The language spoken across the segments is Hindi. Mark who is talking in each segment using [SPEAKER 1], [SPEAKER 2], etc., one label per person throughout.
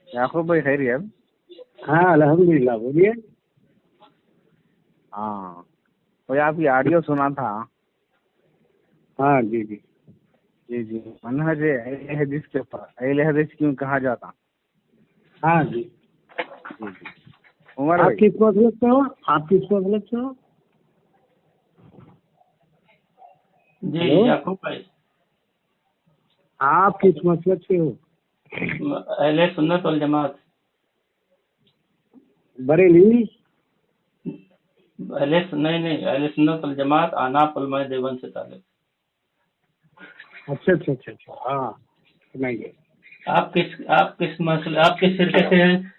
[SPEAKER 1] याकूब भाई खैरियत?
[SPEAKER 2] हाँ अल्हम्दुलिल्लाह, बोलिए।
[SPEAKER 1] हाँ, कोई आपकी ऑडियो सुना था।
[SPEAKER 2] हाँ जी जी।
[SPEAKER 1] जी जी, मनहज अहले हदीस के ऊपर, अहले हदीस क्यों कहा जाता?
[SPEAKER 2] हाँ जी।
[SPEAKER 1] जी जी, उमर
[SPEAKER 2] आप
[SPEAKER 1] भाई।
[SPEAKER 2] किस मसलक से हो? आप किस मसलक से हो?
[SPEAKER 3] जी
[SPEAKER 2] हेलो,
[SPEAKER 3] याकूब भाई,
[SPEAKER 2] आप किस मसलक से हो?
[SPEAKER 3] अहले सुन्नत वल जमात।
[SPEAKER 2] बरेली?
[SPEAKER 3] नहीं, अहले सुन्नत वल जमात आनाप उलमाए देवबंद से ताल्लुक।
[SPEAKER 2] अच्छा अच्छा अच्छा अच्छा, हाँ सुनाइए।
[SPEAKER 3] आप किस फिरके से हैं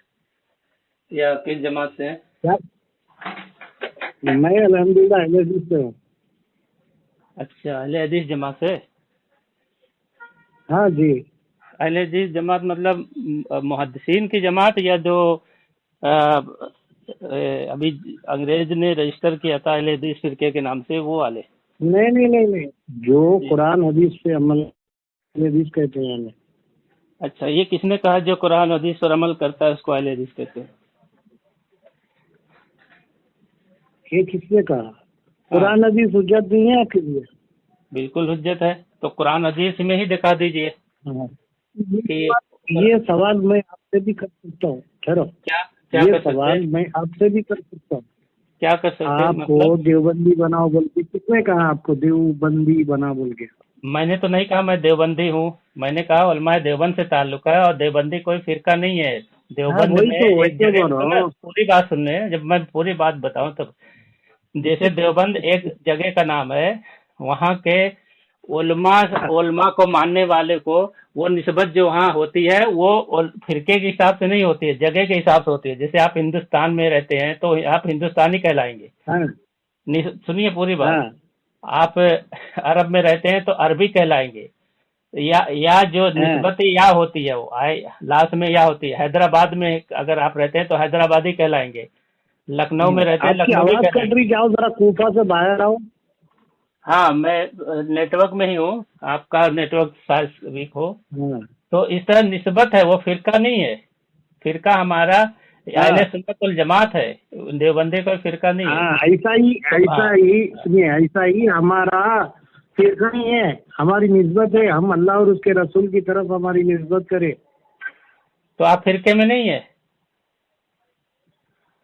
[SPEAKER 3] या किस जमात से हैं?
[SPEAKER 2] क्या? मैं अल्हम्दुलिल्लाह अहले हदीस से हूँ।
[SPEAKER 3] अच्छा, अहले हदीस जमात से।
[SPEAKER 2] हाँ जी।
[SPEAKER 3] अहले हदीस जमात मतलब मुहद्दिसीन की जमात, या जो अभी अंग्रेज ने रजिस्टर किया था अहले हदीस फिरके के नाम से, वो वाले?
[SPEAKER 2] नहीं नहीं नहीं नहीं, जो
[SPEAKER 3] जी।
[SPEAKER 2] कुरान हदीस पे अमल, अहले हदीस कहते हैं हमें।
[SPEAKER 3] अच्छा, ये किसने कहा जो कुरान हदीस पर अमल करता है उसको अहले हदीस कहते हैं?
[SPEAKER 2] ये किसने कहा?
[SPEAKER 3] हाँ,
[SPEAKER 2] कुरान हदीस हुज्जत नहीं है आपके लिए?
[SPEAKER 3] बिल्कुल हुज्जत है। तो कुरान हदीस में ही दिखा दीजिए
[SPEAKER 2] हाँ।
[SPEAKER 3] कि
[SPEAKER 2] ये सवाल मैं आपसे भी कर सकता हूँ, ठहरो।
[SPEAKER 3] क्या क्या
[SPEAKER 2] ये
[SPEAKER 3] कर सकते
[SPEAKER 2] सवाल
[SPEAKER 3] हैं?
[SPEAKER 2] मैं आपसे भी कर सकता हूँ।
[SPEAKER 3] क्या कर सकते हैं
[SPEAKER 2] आपको
[SPEAKER 3] मतलब?
[SPEAKER 2] देवबंदी बनाओ बोल के किसने कहा? आपको देवबंदी बना बोल के?
[SPEAKER 3] मैंने तो नहीं कहा मैं देवबंदी हूँ। मैंने कहा उलमाए देवबंद से ताल्लुक है, और देवबंदी कोई फिरका नहीं है।
[SPEAKER 2] हाँ
[SPEAKER 3] देवबंद
[SPEAKER 2] वही
[SPEAKER 3] में
[SPEAKER 2] तो, वही
[SPEAKER 3] एक
[SPEAKER 2] तो
[SPEAKER 3] जगह,
[SPEAKER 2] बोल रहा
[SPEAKER 3] सुनो
[SPEAKER 2] हूँ।
[SPEAKER 3] पूरी बात सुनने, जब मैं पूरी बात बताऊं तब। जैसे देवबंद एक जगह का नाम है, वहाँ के उलमा उलमा को मानने वाले को वो निस्बत जो वहाँ होती है वो फिरके के हिसाब से नहीं होती है, जगह के हिसाब से होती है। जैसे आप हिंदुस्तान में रहते हैं तो आप हिंदुस्तानी कहलाएंगे।
[SPEAKER 2] हाँ
[SPEAKER 3] सुनिए पूरी बात।
[SPEAKER 2] हाँ
[SPEAKER 3] आप अरब में रहते हैं तो अरबी कहलाएंगे। या जो
[SPEAKER 2] हाँ
[SPEAKER 3] निस्बत या होती है वो लास्ट में या होती है। हैदराबाद में अगर आप रहते हैं तो हैदराबादी कहलाएंगे। लखनऊ में रहते हैं
[SPEAKER 2] आपकी
[SPEAKER 3] लखनवी
[SPEAKER 2] आवाज कट
[SPEAKER 3] कहलाएंगे।
[SPEAKER 2] रही, जाओ जरा कोफा से बाहर आओ।
[SPEAKER 3] हाँ, मैं नेटवर्क में ही हूँ। आपका नेटवर्क शायद वीक हो।
[SPEAKER 2] हाँ
[SPEAKER 3] तो इस तरह निस्बत है, वो फिरका नहीं है। फिरका हमारा अहले
[SPEAKER 2] हाँ
[SPEAKER 3] सुन्नत वल जमात है, देवबंदी कोई फिरका नहीं है।
[SPEAKER 2] हाँ,
[SPEAKER 3] तो
[SPEAKER 2] ऐसा ही सुनिए, ऐसा ही हमारा फिरका नहीं है, हमारी निस्बत है। हम अल्लाह और उसके रसूल की तरफ हमारी निस्बत करें।
[SPEAKER 3] तो आप फिरके में नहीं है?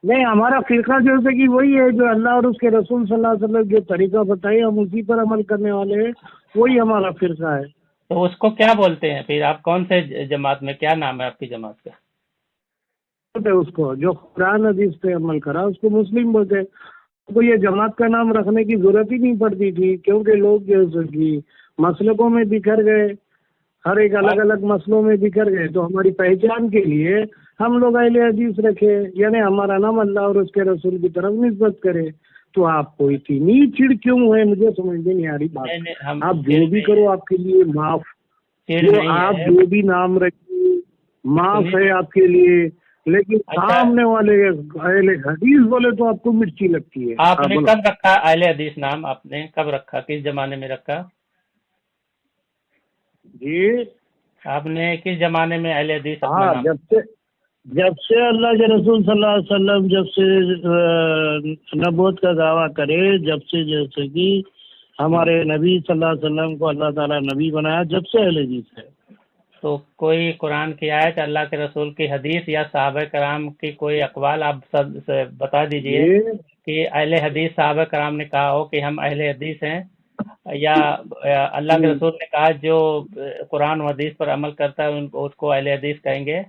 [SPEAKER 2] नहीं, हमारा फिरका जैसे कि वही है जो अल्लाह और उसके रसूल सल्लल्लाहु अलैहि वसल्लम जो तरीका बताए हम उसी पर अमल करने वाले हैं, वही हमारा फिरका है।
[SPEAKER 3] तो उसको क्या बोलते हैं फिर? आप कौन से जमात में, क्या नाम है आपकी जमात का?
[SPEAKER 2] बोलते हैं उसको, जो कुरान हदीस पे अमल करा उसको मुस्लिम बोलते हैं। तो ये जमात का नाम रखने की जरूरत ही नहीं पड़ती थी, क्योंकि लोग जैसे कि मसलकों में बिखर गए, हर एक अलग
[SPEAKER 3] आप
[SPEAKER 2] अलग मसलों में बिखर गए। तो हमारी पहचान के लिए हम लोग अहले हदीस रखे, यानी हमारा नाम अल्लाह और उसके रसूल की तरफ निस्बत करे। तो आपको इतनी चिढ़ क्यों है, मुझे समझ में नहीं आ रही बात।
[SPEAKER 3] नहीं नहीं, हम
[SPEAKER 2] आप
[SPEAKER 3] चिढ़
[SPEAKER 2] जो भी
[SPEAKER 3] नहीं
[SPEAKER 2] करो
[SPEAKER 3] है,
[SPEAKER 2] आपके लिए माफ,
[SPEAKER 3] चिढ़
[SPEAKER 2] जो
[SPEAKER 3] नहीं
[SPEAKER 2] आप
[SPEAKER 3] है।
[SPEAKER 2] जो भी नाम रखिए माफ
[SPEAKER 3] सुनिए
[SPEAKER 2] है
[SPEAKER 3] तो।
[SPEAKER 2] आपके लिए। लेकिन
[SPEAKER 3] अच्छा,
[SPEAKER 2] सामने वाले अहले हदीस बोले तो आपको मिर्ची लगती है। हाँ
[SPEAKER 3] आपने
[SPEAKER 2] बोलो।
[SPEAKER 3] कब रखा अहले हदीस नाम? आपने कब रखा, किस जमाने में रखा?
[SPEAKER 2] जी
[SPEAKER 3] आपने किस जमाने में अहले हदीस अपना
[SPEAKER 2] हाँ,
[SPEAKER 3] नाम?
[SPEAKER 2] जब से अल्लाह के रसूल सल्लल्लाहु अलैहि वसल्लम जब से नबूवत का दावा करे, जब से जैसे कि हमारे नबी सल्लल्लाहु अलैहि वसल्लम को अल्लाह ताला नबी बनाया, जब से अहले हदीस है।
[SPEAKER 3] तो कोई कुरान की आयत, अल्लाह के रसूल की हदीस, या सहाबा कराम की कोई अकवाल आप सब से बता दीजिए
[SPEAKER 2] ये
[SPEAKER 3] कि अहले हदीस सहाबा कराम ने कहा हो कि हम अहले हदीस हैं, या अल्लाह के रसूल ने कहा जो कुरान और हदीस पर अमल करता है उनको उसको अहले हदीस कहेंगे,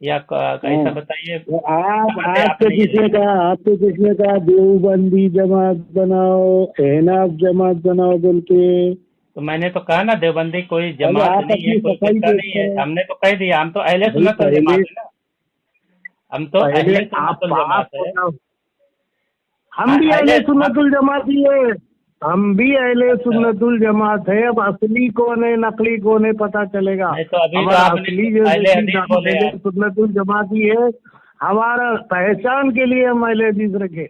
[SPEAKER 3] या ऐसा बताइए
[SPEAKER 2] तो आप
[SPEAKER 3] कहाँ से
[SPEAKER 2] आपको
[SPEAKER 3] आपने ये
[SPEAKER 2] किसने
[SPEAKER 3] लिया?
[SPEAKER 2] कहा, आपको किसने कहा देवबंदी जमात बनाओ, एहनाफ जमात बनाओ बोल के?
[SPEAKER 3] तो मैंने तो कहा ना, देवबंदी कोई
[SPEAKER 2] पहले
[SPEAKER 3] जमात
[SPEAKER 2] आप
[SPEAKER 3] नहीं है,
[SPEAKER 2] अपनी
[SPEAKER 3] कोई
[SPEAKER 2] सफाई
[SPEAKER 3] फिरका
[SPEAKER 2] पेश
[SPEAKER 3] नहीं है।
[SPEAKER 2] करो।
[SPEAKER 3] हमने तो कह दिया, हम तो अहले
[SPEAKER 2] भाई
[SPEAKER 3] सुन्नत वल जमात है ना। हम तो
[SPEAKER 2] पहले
[SPEAKER 3] अहले सुन्नत वल
[SPEAKER 2] आप
[SPEAKER 3] जमात है।
[SPEAKER 2] बताओ। हम भी
[SPEAKER 3] अहले
[SPEAKER 2] अहले
[SPEAKER 3] हम
[SPEAKER 2] सुन्नतुल जमात ही है। हम भी अहले सुन्नतुल जमात है। अब असली कौन है नकली कौन है पता चलेगा।
[SPEAKER 3] नहीं, तो अभी तो
[SPEAKER 2] हमारा
[SPEAKER 3] आपने
[SPEAKER 2] असली जैसे
[SPEAKER 3] अहले
[SPEAKER 2] कि
[SPEAKER 3] हदीस
[SPEAKER 2] हम
[SPEAKER 3] बोले
[SPEAKER 2] अहले
[SPEAKER 3] आप।
[SPEAKER 2] सुन्नतुल जमात ही है। हमारा पहचान के लिए हम अहले हदीस रखे।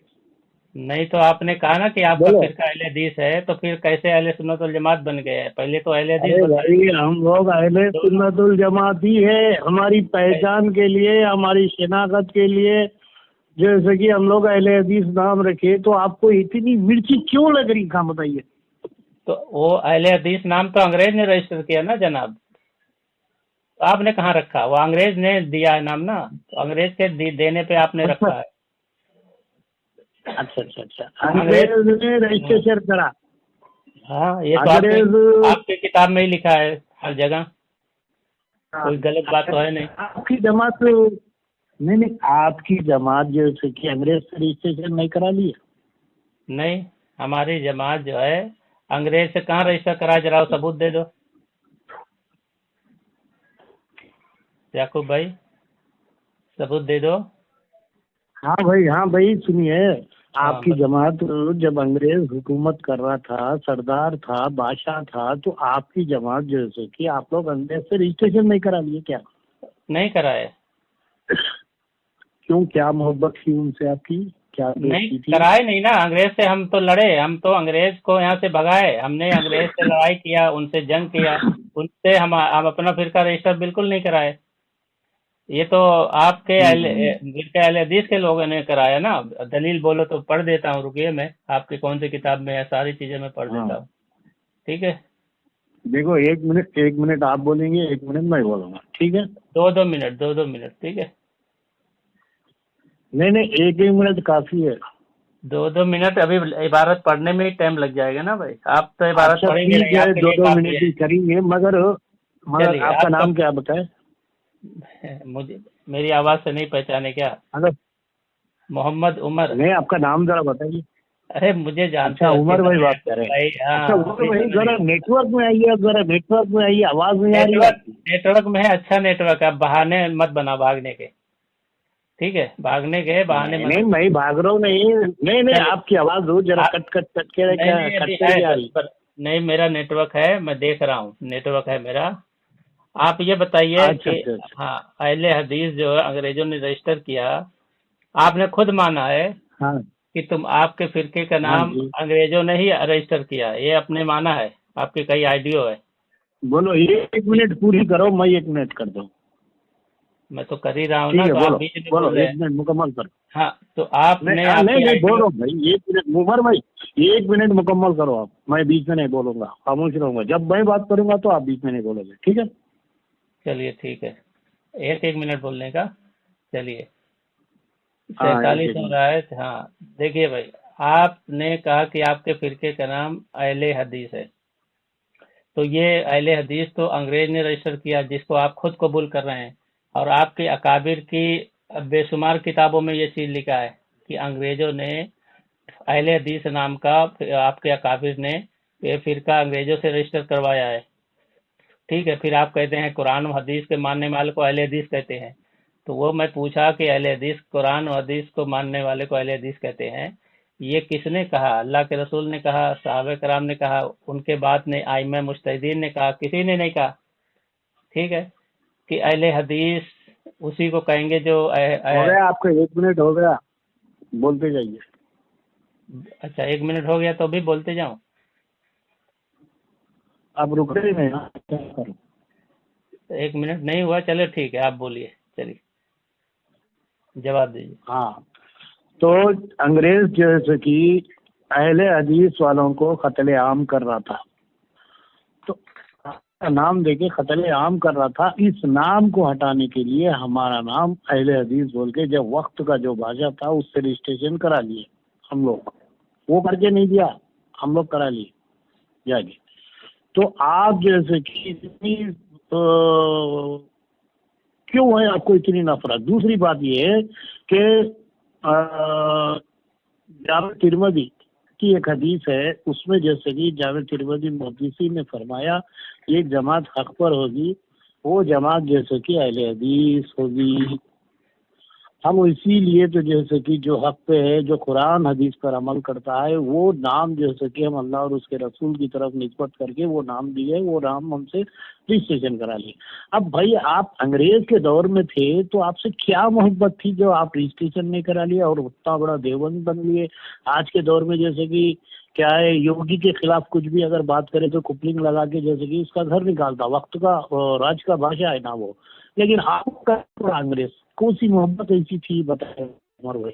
[SPEAKER 3] नहीं तो आपने कहा ना कि आपका
[SPEAKER 2] बोलो।
[SPEAKER 3] फिरका अहले हदीस है, तो फिर कैसे अहले सुन्नत वल जमात बन गए हैं? पहले तो अहले हदीस
[SPEAKER 2] अरे
[SPEAKER 3] बताए।
[SPEAKER 2] भाई हम लोग अहले
[SPEAKER 3] तो
[SPEAKER 2] सुन्नतुल जमात ही है, हमारी पहचान के लिए, हमारी शिनाख्त के लिए जैसे कि हम लोग अहले हदीस नाम रखे, तो आपको इतनी मिर्ची क्यों लग रही कहाँ बताइए।
[SPEAKER 3] तो वो अहले हदीस नाम तो अंग्रेज ने रजिस्टर किया ना जनाब, तो आपने कहाँ रखा? वो अंग्रेज ने दिया है नाम ना, तो अंग्रेज के देने पे आपने
[SPEAKER 2] अच्छा
[SPEAKER 3] रखा है।
[SPEAKER 2] अच्छा अच्छा अच्छा,
[SPEAKER 3] अंग्रेज।
[SPEAKER 2] अंग्रेज ने रजिस्ट्रेशन करा।
[SPEAKER 3] हाँ, ये तो आपके
[SPEAKER 2] अंग्रेज
[SPEAKER 3] आपके किताब में ही लिखा है हर जगह, कोई गलत बात तो है नहीं।
[SPEAKER 2] आपकी जमात, नहीं नहीं, आपकी जमात जैसे कि अंग्रेज से रजिस्ट्रेशन नहीं करा लिए।
[SPEAKER 3] नहीं, हमारी जमात जो है अंग्रेज से कहाँ रजिस्टर करा, जरा वो सबूत दे दो याकूब भाई, सबूत दे दो।
[SPEAKER 2] हाँ भाई सुनिए,
[SPEAKER 3] हाँ
[SPEAKER 2] आपकी जमात जब अंग्रेज हुकूमत कर रहा था, सरदार था, बादशाह था, तो आपकी जमात जैसे कि आप लोग अंग्रेज से रजिस्ट्रेशन नहीं करा लिए क्या?
[SPEAKER 3] नहीं कराए।
[SPEAKER 2] क्यों, क्या मोहब्बत थी उनसे आपकी, क्या
[SPEAKER 3] नहीं
[SPEAKER 2] दोस्ती थी?
[SPEAKER 3] कराए नहीं ना, अंग्रेज से हम तो लड़े, हम तो अंग्रेज को यहाँ से भगाए, हमने अंग्रेज से लड़ाई किया, उनसे जंग किया, उनसे हम अपना फिरका रजिस्टर बिल्कुल नहीं कराए। ये तो आपके
[SPEAKER 2] हम्म।
[SPEAKER 3] फिरके अहले हदीस के लोगों ने कराया ना। दलील बोलो तो पढ़ देता हूँ, रुकिए, मैं आपकी कौन सी किताब में है, सारी चीजें मैं पढ़ देता
[SPEAKER 2] हाँ
[SPEAKER 3] हूँ। ठीक है,
[SPEAKER 2] देखो, एक मिनट आप बोलेंगे, एक मिनट मैं बोलूंगा, ठीक है?
[SPEAKER 3] दो मिनट, ठीक है।
[SPEAKER 2] नहीं नहीं, एक एक मिनट काफी है।
[SPEAKER 3] दो मिनट अभी इबारत पढ़ने में ही टाइम लग जाएगा ना भाई, आप तो इबारत
[SPEAKER 2] अच्छा
[SPEAKER 3] पढ़ेंगे
[SPEAKER 2] ठीक
[SPEAKER 3] नहीं,
[SPEAKER 2] है,
[SPEAKER 3] आपके
[SPEAKER 2] दो
[SPEAKER 3] लिए
[SPEAKER 2] दो
[SPEAKER 3] काफी
[SPEAKER 2] मिनट
[SPEAKER 3] है।
[SPEAKER 2] ही करेंगे, मगर मगर
[SPEAKER 3] चलिए
[SPEAKER 2] आपका
[SPEAKER 3] आप
[SPEAKER 2] नाम क्या बताए?
[SPEAKER 3] तो मुझे मेरी आवाज से नहीं पहचाने क्या?
[SPEAKER 2] हेलो।
[SPEAKER 3] मोहम्मद उमर।
[SPEAKER 2] नहीं, आपका नाम जरा बताइए।
[SPEAKER 3] अरे मुझे जानते
[SPEAKER 2] अच्छा,
[SPEAKER 3] हो अच्छी
[SPEAKER 2] उमर भाई
[SPEAKER 3] तरह
[SPEAKER 2] बात
[SPEAKER 3] याकूब
[SPEAKER 2] कर रहे हैं।
[SPEAKER 3] भाई,
[SPEAKER 2] अच्छा
[SPEAKER 3] हाँ
[SPEAKER 2] उमर
[SPEAKER 3] अभी
[SPEAKER 2] भाई,
[SPEAKER 3] सुन
[SPEAKER 2] जरा
[SPEAKER 3] लीजिए।
[SPEAKER 2] नेटवर्क में आइए, जरा नेटवर्क में आइए, आवाज नहीं आ रही है
[SPEAKER 3] नेटवर्क
[SPEAKER 2] आपकी।
[SPEAKER 3] नेटवर्क में है, अच्छा नेटवर्क है, बहाने मत बना भागने के। ठीक है, भागने के बहाने
[SPEAKER 2] नहीं
[SPEAKER 3] मत
[SPEAKER 2] नहीं, मैं भाग रहा हूँ नहीं, नहीं नहीं,
[SPEAKER 3] चलिए
[SPEAKER 2] आपकी आवाज दो जरा
[SPEAKER 3] आप,
[SPEAKER 2] कट कट कट के,
[SPEAKER 3] नहीं
[SPEAKER 2] क्या
[SPEAKER 3] नहीं
[SPEAKER 2] कट
[SPEAKER 3] अभी है
[SPEAKER 2] करके आ
[SPEAKER 3] बस
[SPEAKER 2] रही?
[SPEAKER 3] पर, नहीं मेरा नेटवर्क है, मैं देख रहा हूँ, नेटवर्क है मेरा। आप ये बताइए
[SPEAKER 2] अच्छा
[SPEAKER 3] कि
[SPEAKER 2] अच्छा अच्छा।
[SPEAKER 3] हाँ, अहले हदीस जो है अंग्रेजों ने रजिस्टर किया, आपने खुद माना है
[SPEAKER 2] हाँ
[SPEAKER 3] कि तुम आपके फिरके का
[SPEAKER 2] हाँ
[SPEAKER 3] नाम
[SPEAKER 2] जी,
[SPEAKER 3] अंग्रेजों ने ही रजिस्टर किया है, ये आपने माना है, आपके कई आइडियो है।
[SPEAKER 2] बोलो, एक मिनट पूरी करो, मैं एक मिनट कर दूँ।
[SPEAKER 3] मैं तो कर ही रहा हूँ
[SPEAKER 2] ठीक
[SPEAKER 3] ना,
[SPEAKER 2] है,
[SPEAKER 3] तो आप
[SPEAKER 2] बोलो
[SPEAKER 3] बीच में
[SPEAKER 2] बोलो,
[SPEAKER 3] बोल रहे
[SPEAKER 2] एक
[SPEAKER 3] हैं।
[SPEAKER 2] मिनट मुकम्मल करो।
[SPEAKER 3] हाँ, तो
[SPEAKER 2] नहीं
[SPEAKER 3] आपने
[SPEAKER 2] नहीं
[SPEAKER 3] आपके
[SPEAKER 2] नहीं, बोल
[SPEAKER 3] आइडियो।
[SPEAKER 2] रहा हूँ भाई, एक मिनट उमर भाई, एक मिनट मुकम्मल करो आप, मैं बीच में नहीं बोलूंगा, खामोश रहूंगा, जब मैं बात करूंगा तो आप बीच में नहीं बोलोगे, ठीक है?
[SPEAKER 3] चलिए ठीक है, एक एक मिनट बोलने का। चलिए,
[SPEAKER 2] हाँ, एक
[SPEAKER 3] 47
[SPEAKER 2] एक
[SPEAKER 3] हो
[SPEAKER 2] मिनट।
[SPEAKER 3] रहा है, हाँ। देखिए भाई, आपने कहा कि आपके फिरके का नाम अहले हदीस है, तो ये अहले हदीस तो अंग्रेज ने रजिस्टर किया, जिसको आप खुद कबूल कर रहे हैं, और आपके अकाबिर की बेशुमार किताबों में ये चीज लिखा है कि अंग्रेजों ने अहले हदीस नाम का, आपके अकाबिर ने ये फिरका अंग्रेजों से रजिस्टर करवाया है। ठीक है, फिर आप कहते हैं कुरान और हदीस के मानने वाले को अहले हदीस कहते हैं, तो वो मैं पूछा कि अहले हदीस, कुरान और हदीस को मानने वाले को अहले हदीस कहते हैं, ये किसने कहा? अल्लाह के रसूल ने कहा, सहाबा कराम ने कहा, उनके बाद ने आइम्मा मुज्तहिदीन ने कहा? किसी ने नहीं कहा। ठीक है, कि अहले हदीस उसी को कहेंगे जो
[SPEAKER 2] हो गया आपका, एक मिनट हो गया, बोलते जाइए।
[SPEAKER 3] अच्छा, 1 मिनट हो गया तो भी बोलते जाऊं?
[SPEAKER 2] आप रुक रहे नहीं ना, क्या करूं?
[SPEAKER 3] 1 मिनट नहीं हुआ, चलो ठीक है, आप बोलिए, चलिए जवाब दीजिए।
[SPEAKER 2] हाँ, तो अंग्रेज जैसे कि अहले हदीस वालों को कत्ले आम कर रहा था, तो नाम देके कत्ले आम कर रहा था, इस नाम को हटाने के लिए हमारा नाम अहले हदीस बोल के जब वक्त का जो बाजा था उससे रजिस्ट्रेशन करा लिए हम लोग, वो करके नहीं दिया, हम लोग करा लिए जाके। तो आप जैसे कि इतनी क्यों है आपको इतनी नफरत? दूसरी बात ये है कि जावेद तिरमिज़ी की एक हदीस है, उसमें जैसे कि जावेद तिरमिज़ी मुहद्दिसी ने फरमाया ये जमात हक पर होगी, वो जमात जैसे कि अहले हदीस होगी। हम इसीलिए तो जैसे कि जो हक पे है, जो कुरान हदीस पर अमल करता है, वो नाम जैसे कि हम अल्लाह और उसके रसूल की तरफ निस्बत करके वो नाम दिए, वो नाम हमसे रजिस्ट्रेशन करा लिए। अब भाई आप अंग्रेज के दौर में थे तो आपसे क्या मोहब्बत थी जो आप रजिस्ट्रेशन नहीं करा लिए और उतना बड़ा देवबंद बन लिए। आज के दौर में जैसे कि क्या है, योगी के खिलाफ कुछ भी अगर बात करें तो कुपलिंग लगा के जैसे कि उसका घर निकालता, वक्त का राज का भाषा है ना वो। लेकिन आपका अंग्रेज कौन सी मोहब्बत ऐसी थी बताए उमर भाई।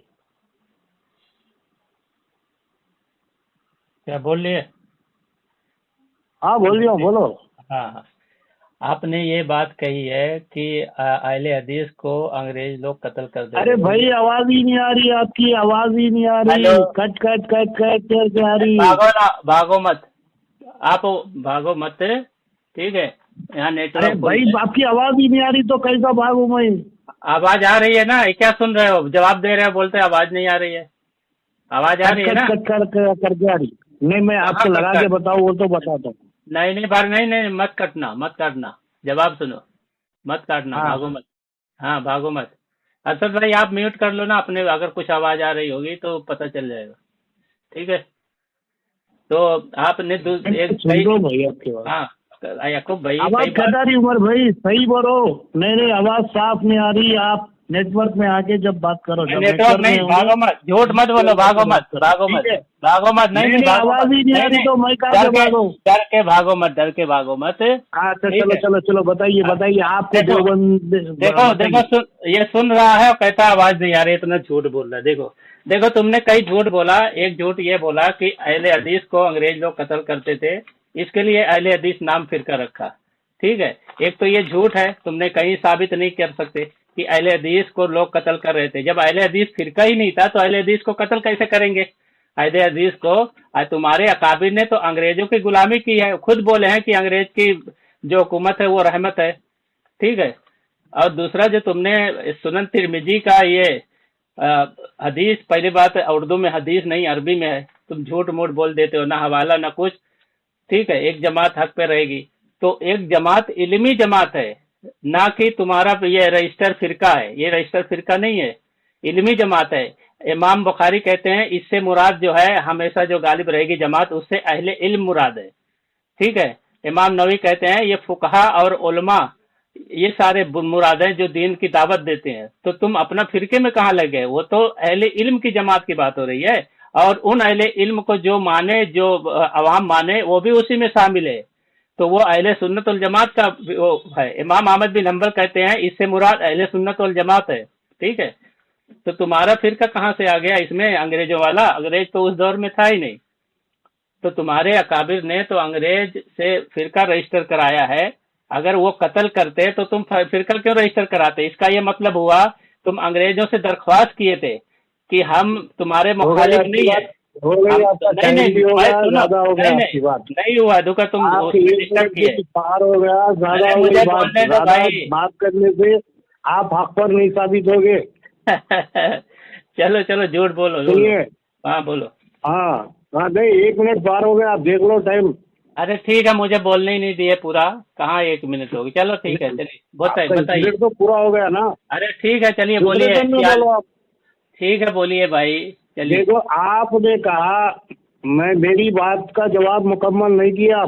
[SPEAKER 3] क्या बोल लिए?
[SPEAKER 2] हाँ बोलिए, बोलो।
[SPEAKER 3] हाँ, आपने ये बात कही है कि अहले हदीस को अंग्रेज लोग कत्ल कर देते।
[SPEAKER 2] अरे भाई आवाज ही नहीं आ रही, आपकी आवाज ही नहीं आ रही,
[SPEAKER 3] hello?
[SPEAKER 2] Cut cut cut cut करके आ रही।
[SPEAKER 3] भागो ना, भागो मत, आप भागो मत, ठीक है, यहाँ
[SPEAKER 2] अरे
[SPEAKER 3] नेटवर्क
[SPEAKER 2] भाई आपकी आवाज ही नहीं आ रही तो कैसा भागू मैं।
[SPEAKER 3] आवाज आ रही है ना, ये क्या सुन रहे हो, जवाब दे रहे हो, बोलते आवाज नहीं आ रही है। आवाज आ रही है ना?
[SPEAKER 2] कट करके आ रही। नहीं मैं आपको लगा के बताऊँ वो तो बताता हूँ।
[SPEAKER 3] नहीं बार नहीं, मत काटना, जवाब सुनो, मत काटना।
[SPEAKER 2] हाँ।
[SPEAKER 3] भागो मत, हाँ भागो मत। असद भाई आप म्यूट कर लो ना अपने, अगर कुछ आवाज आ रही होगी तो पता चल जाएगा, ठीक है। तो आपने
[SPEAKER 2] सुन दो भाई आपकी बात।
[SPEAKER 3] हाँ याकूब भाई,
[SPEAKER 2] आवाज कटा रही उमर भाई, सही बोलो। नहीं आवाज साफ नहीं आ रही, आप नेटवर्क में आके जब बात करो।
[SPEAKER 3] नेटवर्क नहीं, भागो मत, झूठ मत बोलो, भागो मत, नहीं
[SPEAKER 2] आवाज ही नहीं आ रही तो मैं कहाँ से भागो।
[SPEAKER 3] डर के भागो मत।
[SPEAKER 2] हाँ तो चलो बताइए आपको
[SPEAKER 3] देखो ये सुन रहा है और कहता आवाज नहीं आ रही, इतना झूठ बोल रहा है। देखो तुमने कई झूठ बोला। एक झूठ ये बोला कि अहले हदीस को अंग्रेज लोग कत्ल करते थे, इसके लिए अहले हदीस नाम फिरका रखा, ठीक है। एक तो ये झूठ है, तुमने कहीं साबित नहीं कर सकते कि अहले हदीस को लोग कत्ल कर रहे थे। जब अहले हदीस फिरका ही नहीं था तो अहले हदीस को कत्ल कैसे करेंगे? अहले हदीस को तुम्हारे अकाबिर ने तो अंग्रेजों की गुलामी की है, खुद बोले हैं कि अंग्रेज की जो हुकूमत है वो रहमत है, ठीक है। और दूसरा जो तुमने सुनन तिरमिजी का ये हदीस, पहली बात उर्दू में हदीस नहीं अरबी में है, तुम झूठ मूठ बोल देते हो, ना हवाला ना कुछ, ठीक है। एक जमात हक पे रहेगी तो एक जमात इल्मी जमात है, ना कि तुम्हारा ये रजिस्टर फिरका है। ये रजिस्टर फिरका नहीं है, इल्मी जमात है। इमाम बुखारी कहते हैं इससे मुराद जो है हमेशा जो गालिब रहेगी जमात, उससे अहले इल्म मुराद है, ठीक है। इमाम नवी कहते हैं ये फुकहा और उलमा ये सारे मुराद हैं जो दीन की दावत देते हैं। तो तुम अपना फिरके में कहाँ लग गए? वो तो अहले इल्म की जमात की बात हो रही है, और उन अहले इल्म को जो माने, जो अवाम माने, वो भी उसी में शामिल है। तो वो अहले सुन्नत वल जमात का वो है। इमाम अहमद बिन हंबल कहते हैं इससे मुराद अहले सुन्नत वल जमात है, ठीक है। तो तुम्हारा फिरका कहाँ से आ गया इसमें? अंग्रेजों वाला, अंग्रेज तो उस दौर में था ही नहीं। तो तुम्हारे अकाबिर ने तो अंग्रेज से फिरका रजिस्टर कराया है। अगर वो कत्ल करते तो तुम फिरका क्यों रजिस्टर कराते? इसका ये मतलब हुआ तुम अंग्रेजों से दरख्वास्त किए थे कि हम तुम्हारे मुखालिफ नहीं है। नहीं हुआ दुका, तुम डिस्टर्ब किए,
[SPEAKER 2] पार हो गया, ज्यादा
[SPEAKER 3] मुझे बोलने दो भाई,
[SPEAKER 2] बात करने से आप हक पर नहीं साबित होगे।
[SPEAKER 3] चलो झूठ बोलो, हाँ बोलो।
[SPEAKER 2] हाँ नहीं 1 मिनट पार हो गया, आप देख लो टाइम।
[SPEAKER 3] अरे ठीक है, मुझे बोलने ही नहीं दिए पूरा, कहाँ 1 मिनट होगी। चलो ठीक है, चलिए बताइए।
[SPEAKER 2] तो पूरा हो गया ना।
[SPEAKER 3] अरे ठीक है, चलिए बोलिए। ठीक है बोलिए भाई, चलिए।
[SPEAKER 2] देखो आपने कहा, मेरी बात का जवाब मुकम्मल नहीं किया।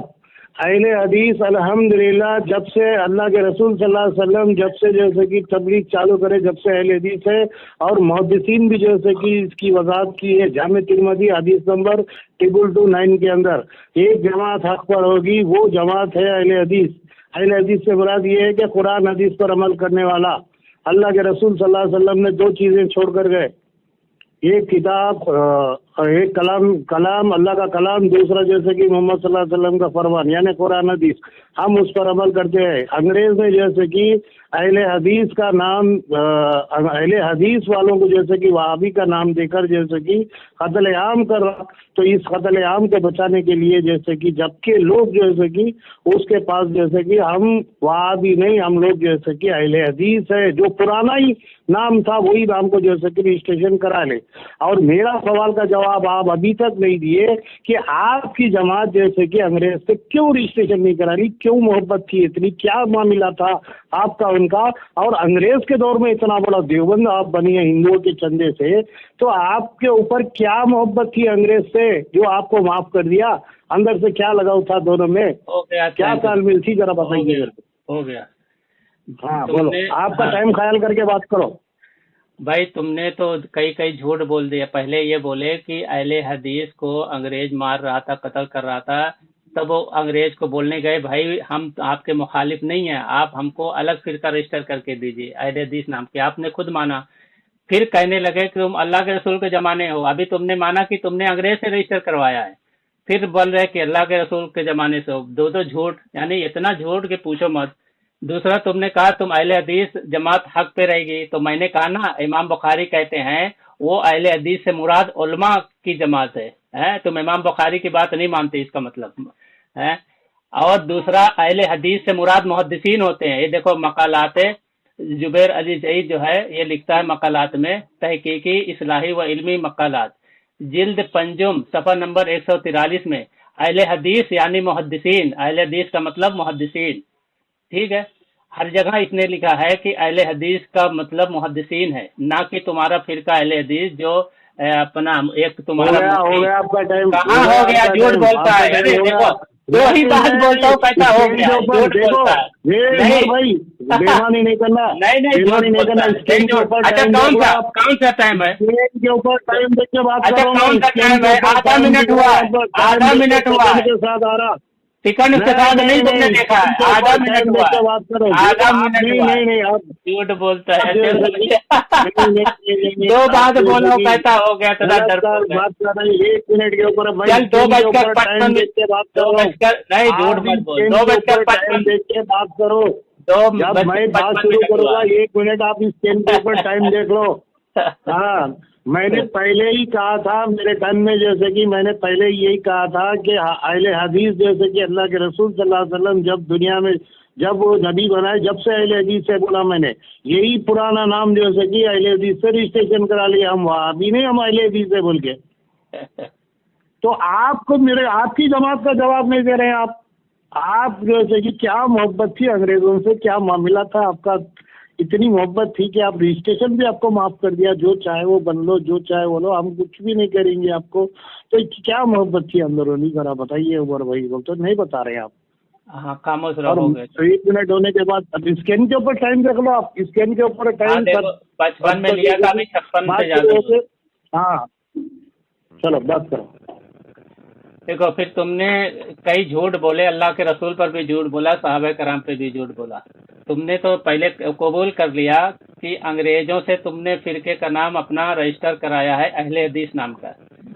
[SPEAKER 2] अहले हदीस अल्हम्दुलिल्लाह जब से अल्लाह के रसूल सल्लल्लाहु अलैहि वसल्लम जब से जैसे कि तबलीग चालू करे, जब से अहले हदीस है, और मुहद्दिसीन भी जैसे कि इसकी वजाहत की है जामे तिरमिज़ी हदीस नंबर 2229 के अंदर, एक जमात हक पर होगी, वो जमात है अहले हदीस। अहले हदीस से मुराद ये है कि कुरान हदीस पर अमल करने वाला। अल्लाह के रसूल सल्लल्लाहु अलैहि वसल्लम ने 2 चीजें छोड़ कर गए, एक किताब, एक कलाम अल्लाह का कलाम, दूसरा जैसे कि मोहम्मद सल्लल्लाहु अलैहि वसल्लम का फरमान यानी कुरान हदीस, हम उस पर अमल करते हैं। अंग्रेज ने जैसे कि अहले हदीस का नाम, अहले हदीस वालों को जैसे कि वहाबी का नाम देकर जैसे कि कत्ल आम कर रहा, तो इस कत्ल आम को बचाने के लिए जैसे कि जबकि लोग जैसे कि उसके पास जैसे कि हम वहाबी नहीं, हम लोग जैसे कि अहले हदीस है, जो पुराना ही नाम था वही नाम को जैसे कि रजिस्ट्रेशन करा ले। और मेरा सवाल का जवाब आप अभी तक नहीं दिए कि आपकी जमात जैसे कि अंग्रेज से क्यों रजिस्ट्रेशन नहीं करा रही, क्यों मोहब्बत थी इतनी, क्या मामला था आपका रजिस्ट्रेशन का, और अंग्रेज के दौर में इतना बड़ा देवबंद आप बनी है हिंदुओं के चंदे से, तो आपके ऊपर क्या मोहब्बत थी अंग्रेज से जो आपको माफ कर दिया? अंदर से क्या लगाव था दोनों में?
[SPEAKER 3] हो गया,
[SPEAKER 2] क्या तालमेल थी, जरा बताइए।
[SPEAKER 3] हो गया।
[SPEAKER 2] हाँ बोलो, आपका टाइम ख्याल करके बात करो।
[SPEAKER 3] भाई तुमने तो कई झूठ बोल दिया। पहले ये बोले कि अहले हदीस को अंग्रेज मार रहा था, कत्ल कर रहा था, तब वो अंग्रेज को बोलने गए भाई हम आपके मुखालिफ नहीं है, आप हमको अलग फिरका रजिस्टर करके दीजिए अहले हदीस नाम के। आपने खुद माना। फिर कहने लगे कि तुम अल्लाह के रसूल के जमाने हो। अभी तुमने माना कि तुमने अंग्रेज से रजिस्टर करवाया है, फिर बोल रहे कि अल्लाह के रसूल के जमाने से हो। दो झूठ, यानी इतना झूठ कि पूछो मत। दूसरा तुमने कहा तुम अहले हदीस जमात हक पे रहेगी, तो मैंने कहा ना इमाम बुखारी कहते हैं वो अहले हदीस से मुराद उलमा की जमात है? तुम इमाम बुखारी की बात नहीं मानते इसका मतलब है। और दूसरा अहले हदीस से मुराद मुहद्दिसीन होते हैं। ये देखो मकालात जुबैर अली जईद जो है ये लिखता है मकालात में, तहकीकी इस्लाही व इल्मी मकालात, जिल्द पंजुम सफ़ा नंबर 143 में अहले हदीस यानी मुहद्दिसीन, अहले हदीस का मतलब मुहद्दिसीन, ठीक है। हर जगह इसने लिखा है कि अहले हदीस का मतलब मुहद्दिसीन है, ना कि तुम्हारा फिरका अहले हदीस जो अपना एक तुम्हारा।
[SPEAKER 2] हो गया आपका टाइम।
[SPEAKER 3] कहाँ हो गया? झूठ बोलता है। अरे देखो दो ही बात बोलता हूँ, कहता हो गया, झूठ बोलता है।
[SPEAKER 2] नहीं भाई, बेईमानी नहीं करना।
[SPEAKER 3] नहीं बेईमानी नहीं करना। अच्छा कौन सा टाइम है?
[SPEAKER 2] के ऊपर टाइम देख के बात
[SPEAKER 3] अच्छा कौन सा टाइम है? आधा मिनट हुआ, आधा मिनट हुआ
[SPEAKER 2] के साथ आ रहा
[SPEAKER 3] चिकन के साथ नहीं तुमने देखा है? आधा मिनट हुआ, आधा मिनट हुआ।
[SPEAKER 2] नहीं आप
[SPEAKER 3] झूठ बोलता है। दो बात बोलो कहता हो गया, तो
[SPEAKER 2] बात कर रहे 1 मिनट के ऊपर।
[SPEAKER 3] चल 2:55 नहीं झूठ मत बोल, 2:55
[SPEAKER 2] देख के बात करो। जब मैं बात शुरू करूंगा 1 मिनट आप इस पेन के ऊपर टाइम देख लो। हाँ मैंने पहले ही कहा था मेरे कान में, जैसे कि मैंने पहले यही कहा था कि अहले हदीस जैसे कि अल्लाह के रसूल सल्लल्लाहु अलैहि वसल्लम जब दुनिया में जब वो नबी बनाए जब से अहले हदीस से बोला मैंने, यही पुराना नाम जैसे कि अहले हदीस से रजिस्ट्रेशन करा लिया। हम वहाँ भी नहीं, हम अहले हदीस से बोल के। तो आपको मेरे आपकी जमात का जवाब नहीं दे रहे हैं आप जैसे कि क्या मोहब्बत थी अंग्रेजों से, क्या मामला था आपका? इतनी मोहब्बत थी कि आप रजिस्ट्रेशन भी आपको माफ कर दिया, जो चाहे वो बन लो, जो चाहे वो लो, हम कुछ भी नहीं करेंगे आपको। तो क्या मोहब्बत थी अंदरूनी, जरा बताइए उमर भाई। बोलते नहीं बता रहे आप।
[SPEAKER 3] हाँ खामोश रहो।
[SPEAKER 2] 1 मिनट होने के बाद अब स्कैन के ऊपर टाइम देख लो आप, स्कैन के ऊपर टाइम
[SPEAKER 3] 55 में लिया था, अभी 56 से ज्यादा।
[SPEAKER 2] हाँ चलो बात करो।
[SPEAKER 3] देखो फिर तुमने कई झूठ बोले, अल्लाह के रसूल पर भी झूठ बोला, सहाबा कराम पे भी झूठ बोला। तुमने तो पहले कबूल कर लिया कि अंग्रेजों से तुमने फिरके का नाम अपना रजिस्टर कराया है अहले हदीस नाम का,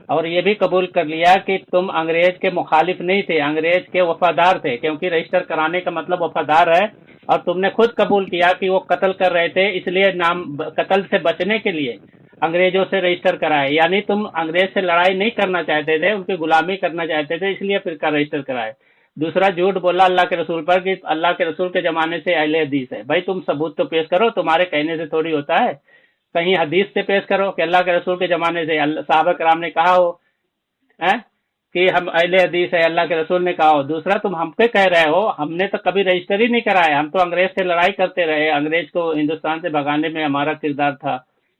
[SPEAKER 3] और ये भी कबूल कर लिया कि तुम अंग्रेज के मुखालिफ नहीं थे, अंग्रेज के वफादार थे, क्योंकि रजिस्टर कराने का मतलब वफादार है। और तुमने खुद कबूल किया कि वो कत्ल कर रहे थे, इसलिए नाम कत्ल से बचने के लिए अंग्रेजों से रजिस्टर कराए। यानी तुम अंग्रेज से लड़ाई नहीं करना चाहते थे, उनकी गुलामी करना चाहते थे, इसलिए फिरका रजिस्टर कराए। दूसरा झूठ बोला अल्लाह के रसूल पर कि अल्लाह के रसूल के ज़माने से अहले हदीस है। भाई तुम सबूत तो पेश करो, तुम्हारे कहने से थोड़ी होता है। कहीं हदीस से पेश करो कि अल्लाह के रसूल के ज़माने से सहाबा कराम ने कहा हो है कि हम अहले हदीस है, अल्लाह के रसूल ने कहा हो। दूसरा तुम हम पे कह रहे हो, हमने तो कभी रजिस्टर ही नहीं कराया, हम तो अंग्रेज से लड़ाई करते रहे, अंग्रेज को हिंदुस्तान से भगाने में हमारा किरदार था,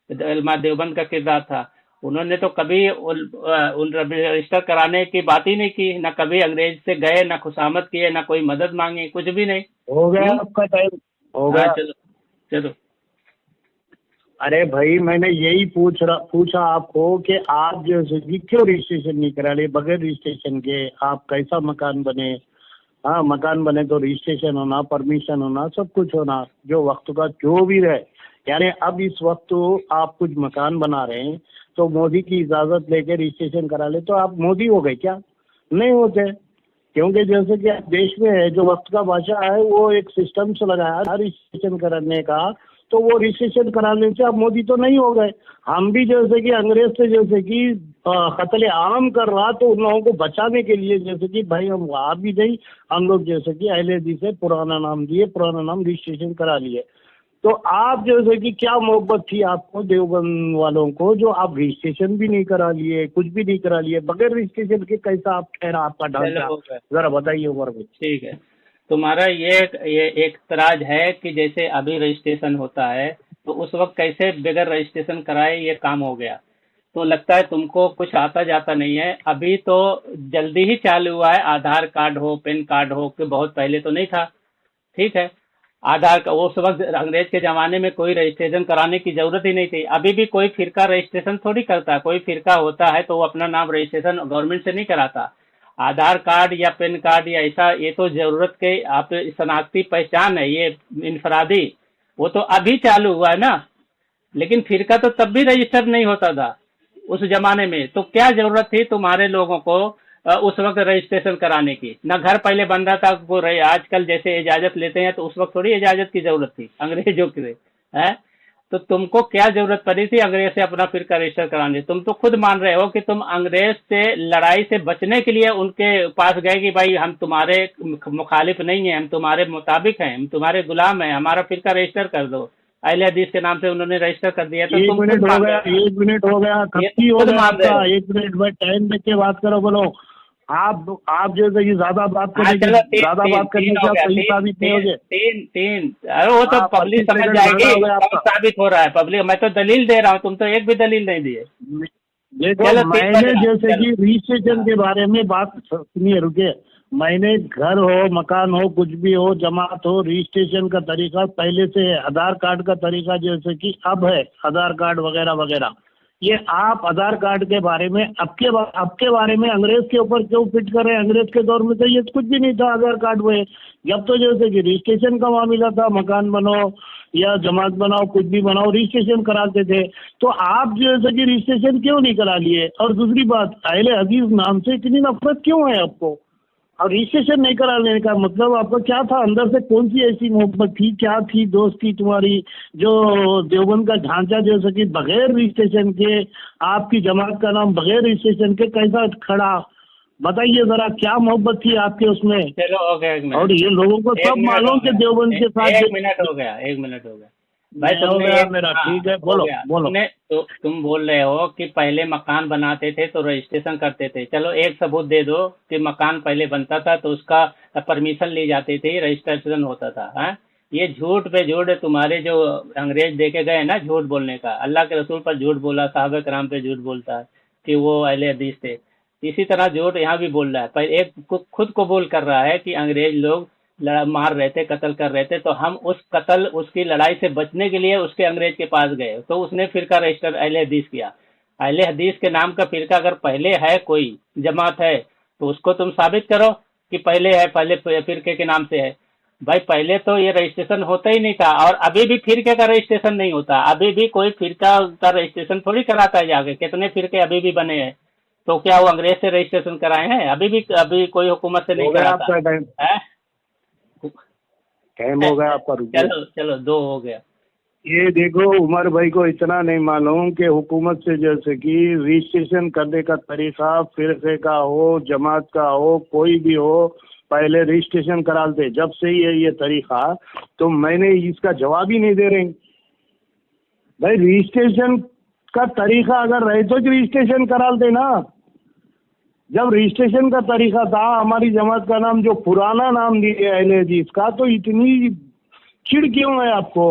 [SPEAKER 3] इल्मा देवबंद का किरदार था। उन्होंने तो कभी उन रजिस्टर कराने की बात ही नहीं की, ना कभी अंग्रेज से गए, ना खुशामद किए, ना कोई मदद मांगी, कुछ भी नहीं।
[SPEAKER 2] हो गया आपका टाइम, हो गया।
[SPEAKER 3] चलो
[SPEAKER 2] अरे भाई मैंने यही पूछा आपको कि आप जैसे कि क्यों रजिस्ट्रेशन नहीं करा लिए? बगैर रजिस्ट्रेशन के आप कैसा मकान बने? हाँ मकान बने तो रजिस्ट्रेशन होना, परमिशन होना, सब कुछ होना, जो वक्त का जो भी रहे। यानी अब इस वक्त तो आप कुछ मकान बना रहे हैं तो मोदी की इजाज़त लेके रजिस्ट्रेशन करा ले तो आप मोदी हो गए क्या? नहीं होते, क्योंकि जैसे कि देश में है जो वक्त का बादशाह है वो एक सिस्टम से लगाया रजिस्ट्रेशन कराने का, तो वो रजिस्ट्रेशन कराने से आप मोदी तो नहीं हो गए। हम भी जैसे कि अंग्रेज से जैसे कि कत्ले आम कर रहा, तो उन लोगों को बचाने के लिए जैसे कि भाई हम वहाँ भी नहीं, हम लोग जैसे कि अहले हदीस से पुराना नाम दिए, पुराना नाम रजिस्ट्रेशन करा लिए। तो आप जैसे कि क्या मोहब्बत थी आपको देवबंद वालों को, जो आप रजिस्ट्रेशन भी नहीं करा लिए, कुछ भी नहीं करा लिए, बगैर रजिस्ट्रेशन के कैसा आप ठहरा आपका ढांचा? जरा बताइए उमर भाई।
[SPEAKER 3] ठीक है, तुम्हारा ये एक तराज है कि जैसे अभी रजिस्ट्रेशन होता है तो उस वक्त कैसे बगैर रजिस्ट्रेशन कराए ये काम हो गया। तो लगता है तुमको कुछ आता जाता नहीं है। अभी तो जल्दी ही चालू हुआ है, आधार कार्ड हो पैन कार्ड हो, कि बहुत पहले तो नहीं था। ठीक है, आधार का उस वक्त अंग्रेज के जमाने में कोई रजिस्ट्रेशन कराने की जरूरत ही नहीं थी। अभी भी कोई फिरका रजिस्ट्रेशन थोड़ी करता, कोई फिरका होता है तो वो अपना नाम रजिस्ट्रेशन गवर्नमेंट से नहीं कराता। आधार कार्ड या पैन कार्ड या ऐसा, ये तो जरूरत के आप शनाख्ती पहचान है, ये इनफरादी, वो तो अभी चालू हुआ है ना। लेकिन फिरका तो तब भी रजिस्टर नहीं होता था उस जमाने में। तो क्या जरूरत थी तुम्हारे लोगों को उस वक्त रजिस्ट्रेशन कराने की? ना घर पहले बन रहा था वो आजकल जैसे इजाजत लेते हैं, तो उस वक्त थोड़ी इजाजत की जरूरत थी अंग्रेजों की है। तो तुमको क्या जरूरत पड़ी थी अंग्रेज से अपना फिरका रजिस्टर कराने? तुम तो खुद मान रहे हो कि तुम अंग्रेज से लड़ाई से बचने के लिए उनके पास गए कि भाई हम तुम्हारे मुखालिफ नहीं है, हम तुम्हारे मुताबिक हैं, हम तुम्हारे गुलाम हैं, हमारा फिरका रजिस्टर कर दो। अहले हदीस के नाम से उन्होंने रजिस्टर कर दिया। तो
[SPEAKER 2] एक
[SPEAKER 3] तुम
[SPEAKER 2] मिनट
[SPEAKER 3] खुद
[SPEAKER 2] हो
[SPEAKER 3] मान
[SPEAKER 2] गया,
[SPEAKER 3] रहे हो।
[SPEAKER 2] 1 मिनट हो गया, कब
[SPEAKER 3] ये
[SPEAKER 2] की हो
[SPEAKER 3] खुद
[SPEAKER 2] गया
[SPEAKER 3] मान रहे
[SPEAKER 2] आपका?
[SPEAKER 3] हो।
[SPEAKER 2] 1 मिनट भाई, टाइम देख के बात करो। बोलो आप जैसे कि ज्यादा बात
[SPEAKER 3] हाँ
[SPEAKER 2] करने की,
[SPEAKER 3] चलो, तीन
[SPEAKER 2] ज्यादा
[SPEAKER 3] तीन
[SPEAKER 2] बात करने
[SPEAKER 3] तीन
[SPEAKER 2] से
[SPEAKER 3] हो
[SPEAKER 2] आप
[SPEAKER 3] गया,
[SPEAKER 2] सही
[SPEAKER 3] तीन
[SPEAKER 2] साबित नहीं
[SPEAKER 3] तीन
[SPEAKER 2] होगे।
[SPEAKER 3] तीन तीन। अरे वो तो
[SPEAKER 2] हाँ,
[SPEAKER 3] पब्लिक
[SPEAKER 2] 25
[SPEAKER 3] समझ
[SPEAKER 2] सेकंड
[SPEAKER 3] जाएगी
[SPEAKER 2] ज्यादा हो गया
[SPEAKER 3] कौन
[SPEAKER 2] आपका।
[SPEAKER 3] साबित हो रहा है। पब्लिक, मैं तो दलील दे रहा हूँ, तुम तो एक भी दलील नहीं दिए।
[SPEAKER 2] देखो,
[SPEAKER 3] चलो 3 बज
[SPEAKER 2] मैंने
[SPEAKER 3] रहा,
[SPEAKER 2] जैसे
[SPEAKER 3] चलो।
[SPEAKER 2] कि रजिस्ट्रेशन के बारे में बात सुनिए, रुके। मैंने घर हो, मकान हो, कुछ भी हो, जमात हो, रजिस्ट्रेशन का तरीका पहले से है। आधार कार्ड का तरीका जैसे कि अब है, आधार कार्ड वगैरह वगैरह। ये आप आधार कार्ड के बारे में आपके बारे में अंग्रेज के ऊपर क्यों फिट कर रहे हैं? अंग्रेज के दौर में तो ये कुछ भी नहीं था आधार कार्ड में। जब तो जैसे कि रजिस्ट्रेशन का मामला था, मकान बनाओ या जमात बनाओ, कुछ भी बनाओ, रजिस्ट्रेशन कराते थे। तो आप जैसे कि रजिस्ट्रेशन क्यों नहीं करा लिए? और दूसरी बात, अहले हदीस नाम से इतनी नफरत क्यों है आपको? और रजिस्ट्रेशन नहीं करा लेने का मतलब आपका क्या था? अंदर से कौन सी ऐसी मोहब्बत थी, क्या थी दोस्ती तुम्हारी, जो देवबंद का ढांचा जैसे कि बगैर रजिस्ट्रेशन के, आपकी जमात का नाम बगैर रजिस्ट्रेशन के कैसा खड़ा? बताइए जरा, क्या मोहब्बत थी आपके उसमें?
[SPEAKER 3] चलो हो गया 1 मिनट।
[SPEAKER 2] और ये लोगों को
[SPEAKER 3] 1
[SPEAKER 2] सब
[SPEAKER 3] मिनट हो
[SPEAKER 2] मालूम कि
[SPEAKER 3] गया,
[SPEAKER 2] देवबंद के साथ
[SPEAKER 3] 1 मिनट हो गया, 1 मिनट हो गया भाई।
[SPEAKER 2] नहीं हो
[SPEAKER 3] तुमने
[SPEAKER 2] गया मेरा,
[SPEAKER 3] हाँ,
[SPEAKER 2] ठीक है,
[SPEAKER 3] हो
[SPEAKER 2] बोलो
[SPEAKER 3] गया।
[SPEAKER 2] बोलो।
[SPEAKER 3] तुमने तो तुम बोल रहे हो कि पहले मकान बनाते थे तो रजिस्ट्रेशन करते थे। चलो एक सबूत दे दो कि मकान पहले बनता था तो उसका परमिशन ली जाती थी, रजिस्ट्रेशन होता था। हाँ, ये झूठ पे झूठ तुम्हारे जो अंग्रेज देके गए ना, झूठ बोलने का। अल्लाह के रसूल पर झूठ बोला, साहबे कराम पे झूठ बोलता है कि वो अहले हदीस थे। इसी तरह झूठ यहाँ भी बोल रहा है। पर एक खुद कबूल कर रहा है कि अंग्रेज लोग मार रहे थे, कत्ल कर रहे थे, तो हम उस कत्ल, उसकी लड़ाई से बचने के लिए उसके अंग्रेज के पास गए, तो उसने फिरका रजिस्टर अहले हदीस किया। अहले हदीस के नाम का फिरका अगर पहले है, कोई जमात है, तो उसको तुम साबित करो कि पहले है, पहले फिरके के नाम से है। भाई पहले तो ये रजिस्ट्रेशन होता ही नहीं था, और अभी भी फिरके का रजिस्ट्रेशन नहीं होता। अभी भी कोई फिरका का रजिस्ट्रेशन थोड़ी कराता है जाके। कितने फिरके अभी भी बने हैं, तो क्या वो अंग्रेज से रजिस्ट्रेशन कराए हैं? अभी कोई हुकूमत से नहीं
[SPEAKER 2] हो गया
[SPEAKER 3] कराता
[SPEAKER 2] आपका टाइम,
[SPEAKER 3] है।
[SPEAKER 2] टाइम हो गया आपका, रुकिए।
[SPEAKER 3] चलो चलो, 2 हो गया।
[SPEAKER 2] ये देखो, उमर भाई को इतना नहीं मालूम कि हुकूमत से जैसे कि रजिस्ट्रेशन करने का तरीका, फिरके का हो, जमात का हो, कोई भी हो, पहले रजिस्ट्रेशन कराते। जब से ये तरीका, तो मैंने इसका जवाब ही नहीं दे रहे। भाई रजिस्ट्रेशन का तरीका अगर रहे तो रजिस्ट्रेशन कराते ना। जब रजिस्ट्रेशन का तरीका था, हमारी जमात का नाम जो पुराना नाम दिया है अहले हदीस का, तो इतनी चिढ़ क्यों है आपको?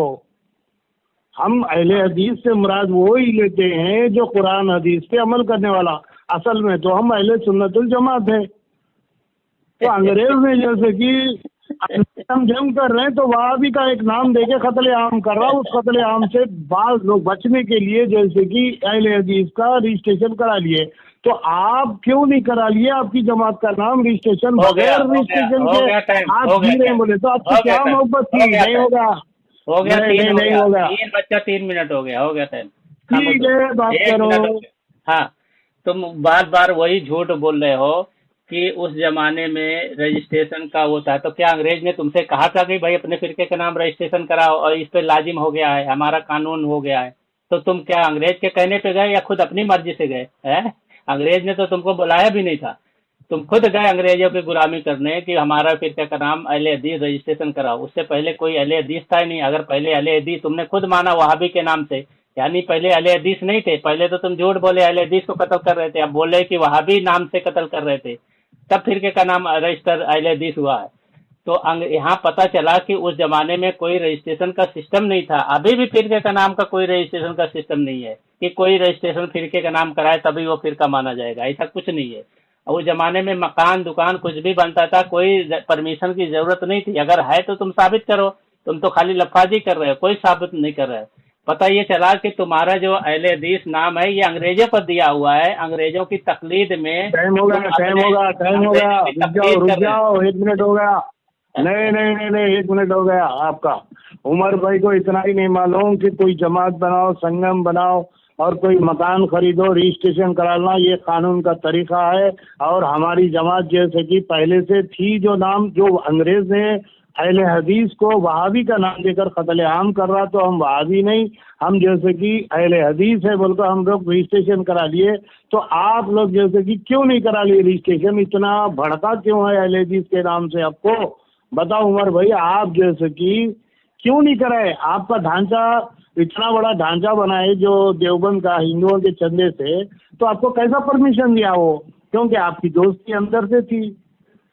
[SPEAKER 2] हम अहले हदीस से मुराद वो ही लेते हैं जो कुरान हदीस पे अमल करने वाला। असल में तो हम अहले सुन्नतुल जमात है। तो अंग्रेज ने जैसे कि हम जंग कर रहे हैं, तो वहाबी का एक नाम देके कत्ले आम कर रहा, उस कत्ले आम से बाज लोग बचने के लिए जैसे कि अहले हदीस का रजिस्ट्रेशन करा लिए। तो आप क्यों नहीं करा लिए आपकी जमात का नाम रजिस्ट्रेशन? बगैर रजिस्ट्रेशन के आप जी रहे हैं बोले, तो आपकी क्या मोहब्बत थी? नहीं होगा,
[SPEAKER 3] हो गया,
[SPEAKER 2] नहीं होगा।
[SPEAKER 3] 3 बच्चा 3 मिनट हो गया, हो गया टाइम।
[SPEAKER 2] ठीक है, बात करो।
[SPEAKER 3] हाँ, तुम बार बार वही झूठ बोल रहे हो कि उस जमाने में रजिस्ट्रेशन का होता है। तो क्या अंग्रेज ने तुमसे कहा था कि भाई अपने फिरके का नाम रजिस्ट्रेशन कराओ, और इस पे लाजिम हो गया है, हमारा कानून हो गया है? तो तुम क्या अंग्रेज के कहने पे गए या खुद अपनी मर्जी से गए? हैं, अंग्रेज ने तो तुमको बुलाया भी नहीं था, तुम खुद गए अंग्रेजों की गुलामी करने कि हमारा फिरके का नाम अहले हदीस रजिस्ट्रेशन कराओ। उससे पहले कोई अहले हदीस था ही नहीं। अगर पहले अहले हदीस तुमने खुद माना वहाबी के नाम से, यानी पहले अहले हदीस नहीं थे। पहले तो तुम झूठ बोले अहले हदीस को कत्ल कर रहे थे, अब बोल रहे कि वहाबी नाम से कत्ल कर रहे थे, तब फिरके का नाम रजिस्टर अहले हदीस हुआ है। तो यहाँ पता चला कि उस जमाने में कोई रजिस्ट्रेशन का सिस्टम नहीं था। अभी भी फिरके का नाम का कोई रजिस्ट्रेशन का सिस्टम नहीं है कि कोई रजिस्ट्रेशन फिरके का नाम कराए तभी वो फिरका माना जाएगा, ऐसा कुछ नहीं है। और उस जमाने में मकान दुकान कुछ भी बनता था, कोई परमिशन की जरूरत नहीं थी। अगर है तो तुम साबित करो, तुम तो खाली लफाजी कर रहे हो, कोई साबित नहीं कर रहे हो। पता ये चला कि तुम्हारा जो अहले हदीस नाम है ये अंग्रेजों पर दिया हुआ है, अंग्रेजों की तकलीद में।
[SPEAKER 2] टाइम हो गया, टाइम हो गया, टाइम हो गया, रुक जाओ 1 मिनट हो गया। नहीं नहीं नहीं नहीं 1 मिनट हो गया आपका। उमर भाई को इतना ही नहीं मालूम कि कोई जमात बनाओ, संगम बनाओ और कोई मकान खरीदो, रजिस्ट्रेशन कराना ये कानून का तरीका है। और हमारी जमात जैसे कि पहले से थी, जो नाम जो अंग्रेज ने अहले हदीस को वहाबी का नाम देकर कत्लेआम कर रहा, तो हम वहाबी नहीं, हम जैसे कि अहले हदीस है बोलकर हम लोग रजिस्ट्रेशन करा लिए। तो आप लोग जैसे कि क्यों नहीं करा लिए रजिस्ट्रेशन? इतना भड़का क्यों है अहले हदीस के नाम से? आपको बताओ उमर भाई, आप जैसे कि क्यों नहीं कराए? आपका ढांचा इतना बड़ा ढांचा बना है जो देवबंद का हिंदुओं के चंदे से, तो आपको कैसा परमिशन दिया वो? क्योंकि आपकी दोस्ती अंदर से थी,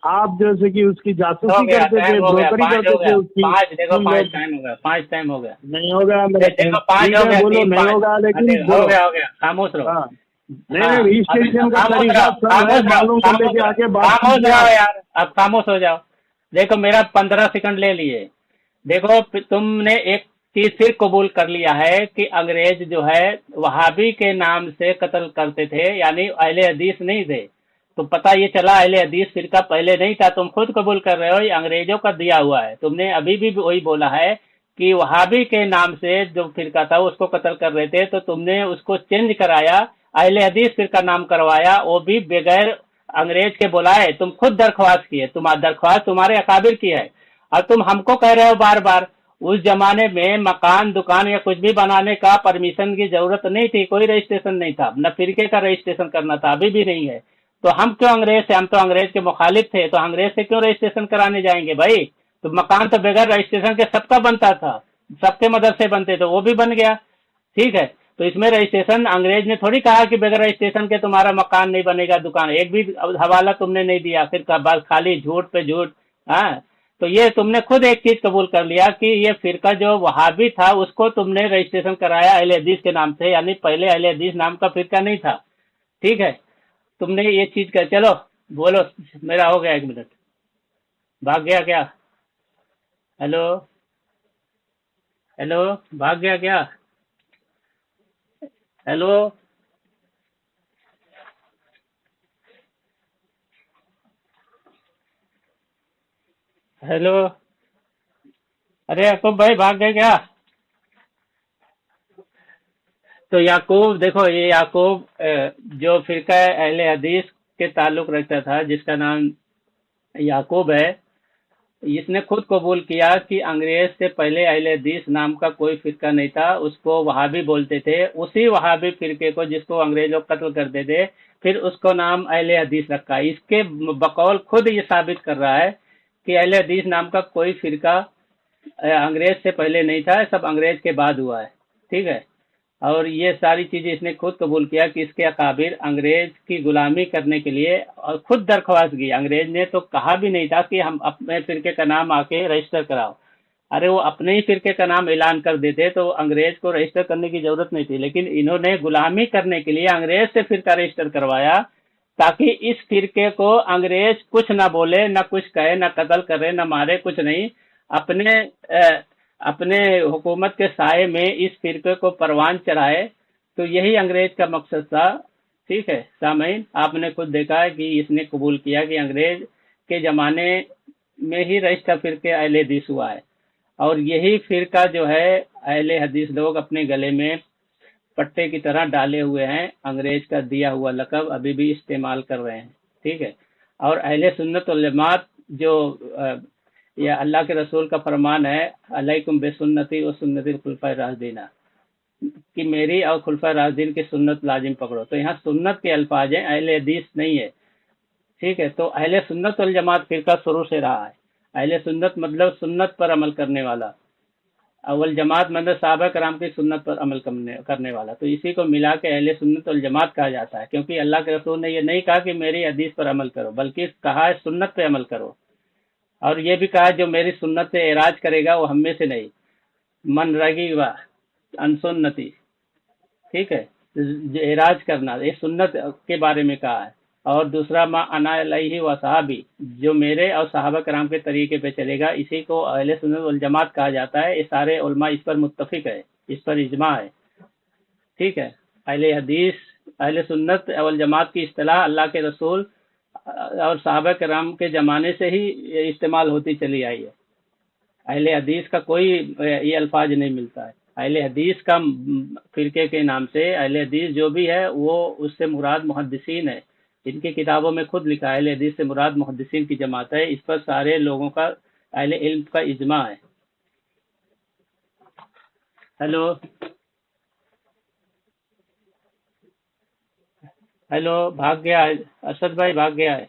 [SPEAKER 2] आप जैसे कि उसकी जासूसी करते थे, ब्रोकरी करते थे उसकी।
[SPEAKER 3] देखो 5 टाइम हो गया, 5 टाइम हो गया।
[SPEAKER 2] नहीं होगा मेरे,
[SPEAKER 3] देखो 5 हो गया,
[SPEAKER 2] बोलो नहीं होगा, लेकिन
[SPEAKER 3] हो गया, खामोश रहो।
[SPEAKER 2] नहीं रजिस्ट्रेशन का तरीका मालूम कर लेके आके बात
[SPEAKER 3] खामोश जाओ यार, अब खामोश हो जाओ। देखो मेरा 15 सेकंड ले लिए। देखो तुमने एक चीज फिर कबूल कर लिया है कि अंग्रेज जो है वहाबी के नाम से कत्ल करते थे, यानी अहले हदीस नहीं थे। तो पता ये चला अहले हदीस फिरका पहले नहीं था, तुम खुद कबूल कर रहे हो ये अंग्रेजों का दिया हुआ है। तुमने अभी भी वही बोला है कि वहाबी के नाम से जो फिरका था उसको कत्ल कर रहे थे, तो तुमने उसको चेंज कराया, अहले हदीस फिरका नाम करवाया, वो भी बगैर अंग्रेज के बुलाए। तुम खुद दरख्वास्त किए, दरख्वास्त तुम्हारे अकाबिर की है। और तुम हमको कह रहे हो बार बार उस जमाने में मकान दुकान या कुछ भी बनाने का परमिशन की जरूरत नहीं थी, कोई रजिस्ट्रेशन नहीं था, न फिरके का रजिस्ट्रेशन करना था, अभी भी नहीं है। तो हम क्यों अंग्रेज से, हम तो अंग्रेज के मुखालिफ थे, तो अंग्रेज से क्यों रजिस्ट्रेशन कराने जाएंगे भाई? तो मकान तो बगैर रजिस्ट्रेशन के सबका बनता था, सबके मदरसे बनते थे, वो भी बन गया, ठीक है। तो इसमें रजिस्ट्रेशन अंग्रेज ने थोड़ी कहा कि बगैर रजिस्ट्रेशन के तुम्हारा मकान नहीं बनेगा, दुकान, एक भी हवाला तुमने नहीं दिया, फिर बस खाली झूठ पे झूठ। हाँ, तो ये तुमने खुद एक चीज कबूल कर लिया कि ये फिरका जो वहाबी था उसको तुमने रजिस्ट्रेशन कराया अहले हदीस के नाम से, यानी पहले अहले हदीस नाम का फिरका नहीं था, ठीक है। तुमने ये चीज कर, चलो बोलो, मेरा हो गया 1 मिनट। भाग गया क्या? हेलो हेलो, भाग गया क्या? हेलो हेलो, अरे याकूब भाई भाग गए क्या? तो याकूब, देखो ये याकूब जो फिरका अहले हदीस के ताल्लुक रखता था, जिसका नाम याकूब है, इसने खुद कबूल किया कि अंग्रेज से पहले अहले हदीस नाम का कोई फिरका नहीं था, उसको वहाबी बोलते थे। उसी वहाबी फिरके को जिसको अंग्रेज लोग कत्ल करते थे, फिर उसको नाम अहले हदीस रखा। इसके बकौल खुद ये साबित कर रहा है कि अहले हदीस नाम का कोई फिरका अंग्रेज से पहले नहीं था, सब अंग्रेज के बाद हुआ है, ठीक है। और ये सारी चीजें इसने खुद कबूल किया कि इसके अकाबिर अंग्रेज की गुलामी करने के लिए और खुद दरख्वास्त की। अंग्रेज ने तो कहा भी नहीं था कि हम अपने फिरके का नाम आके रजिस्टर कराओ, अरे वो अपने ही फिरके का नाम ऐलान कर देते तो अंग्रेज को रजिस्टर करने की जरूरत नहीं थी। लेकिन इन्होंने गुलामी करने के लिए अंग्रेज से फिरका रजिस्टर करवाया, ताकि इस फिरके को अंग्रेज कुछ ना बोले, ना कुछ कहे, ना कत्ल करे, ना मारे, कुछ नहीं, अपने हुकूमत के साए में इस फिरके को परवान चढ़ाए। तो यही अंग्रेज का मकसद था, ठीक है। सामईन, आपने खुद देखा है कि इसने कबूल किया कि अंग्रेज के ज़माने में ही रजिस्टर फिरके अहले हदीस हुआ है। और यही फिरका जो है अहले हदीस लोग अपने गले में पट्टे की तरह डाले हुए हैं, अंग्रेज का दिया हुआ लक़ब अभी भी इस्तेमाल कर रहे हैं, ठीक है। और अहले सुन्नत वल जमात जो यह अल्लाह के रसूल का फरमान है, अलैकुम बेसुन्नती व सुन्नतिल खुलफाए राशिदीना, कि मेरी और खुलफाए राशिदीन की सुन्नत लाजिम पकड़ो। तो यहाँ सुन्नत के अल्फाज हैं, अहले हदीस नहीं है, ठीक है। तो अहले सुन्नत वल जमात फिरका शुरू से रहा है। अहले सुन्नत मतलब सुन्नत पर अमल करने वाला, अव्वल जमात मतलब साहबा कराम की सुन्नत पर अमल करने वाला। तो इसी को मिला के अहले सुन्नत वल जमात कहा जाता है, क्योंकि अल्लाह के रसूल ने ये नहीं कहा कि मेरी हदीस पर अमल करो, बल्कि कहा है सुन्नत पे अमल करो। और ये भी कहा जो मेरी सुन्नत से एराज करेगा वो हम में से नहीं, मन रगी व अनसुन्नति, ठीक है। एराज करना ये सुन्नत के बारे में कहा है। और दूसरा मा अना अलैहि व सहाबी, जो मेरे और सहाबा कराम के तरीके पे चलेगा, इसी को अहले सुन्नत वल जमात कहा जाता है। ये सारे उलमा इस पर मुत्तफिक है, इस पर इजमा है, ठीक है। अहले हदीस, अहले सुन्नत वल जमात की इस्तिलाह अल्लाह के रसूल और सहाबा कराम के ज़माने से ही ये इस्तेमाल होती चली आई है। अहले हदीस का कोई ये अल्फाज नहीं मिलता है। अहले हदीस का फिरके के नाम से अहले हदीस जो भी है वो उससे मुराद मुहद्दिसीन है। इनकी किताबों में खुद लिखा है अहले हदीस से मुराद मुहद्दिसीन की जमात है। इस पर सारे लोगों का अहले इल्म का इजमा है। हेलो हेलो, भाग गया है, अरशद भाई भाग गया है।